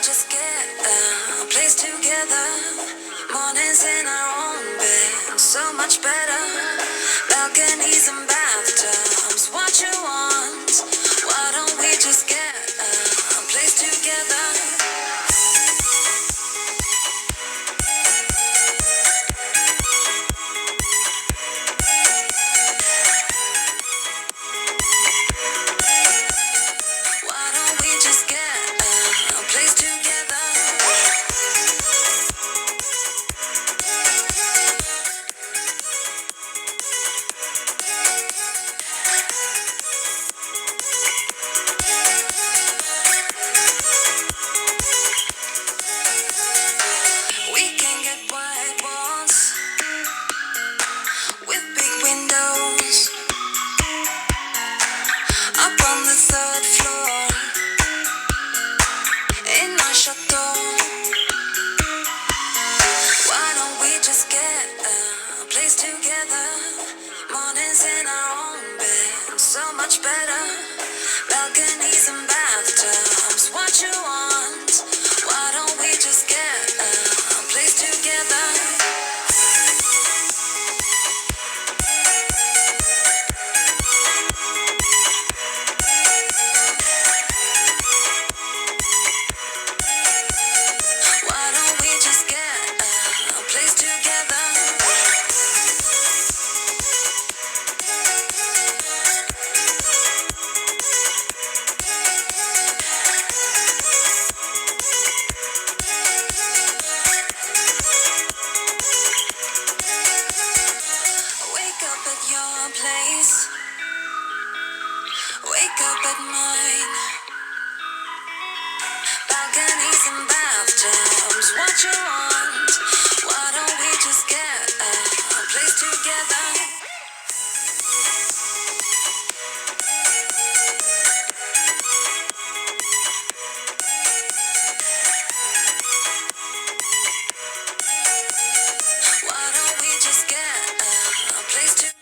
just get a place together? Mornings in our own bed, so much better. Balconies and bathtubs, what you want? Why don't we just get a place together? Why don't we just get a place together? We can get white walls with big windows up on the third floor in my chateau. Why don't we just get a place together? Mornings in our own bed, so much better. Balconies and bathtubs, what you want? Why don't we just get a place together? Why don't we just get a place together? Wake up at your place, wake up at mine. Balconies and bathtubs, what you want? Why don't we just get a place together? Why don't we just get a place together?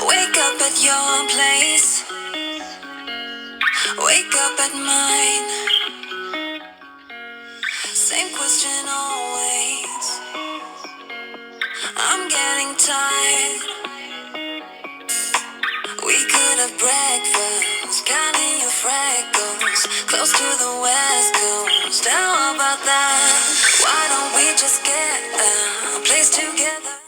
Wake up at your place, wake up at mine. Same question always. I'm getting tired. We could have breakfast, counting your freckles, close to the west coast. How about that? Why don't we just get a place together?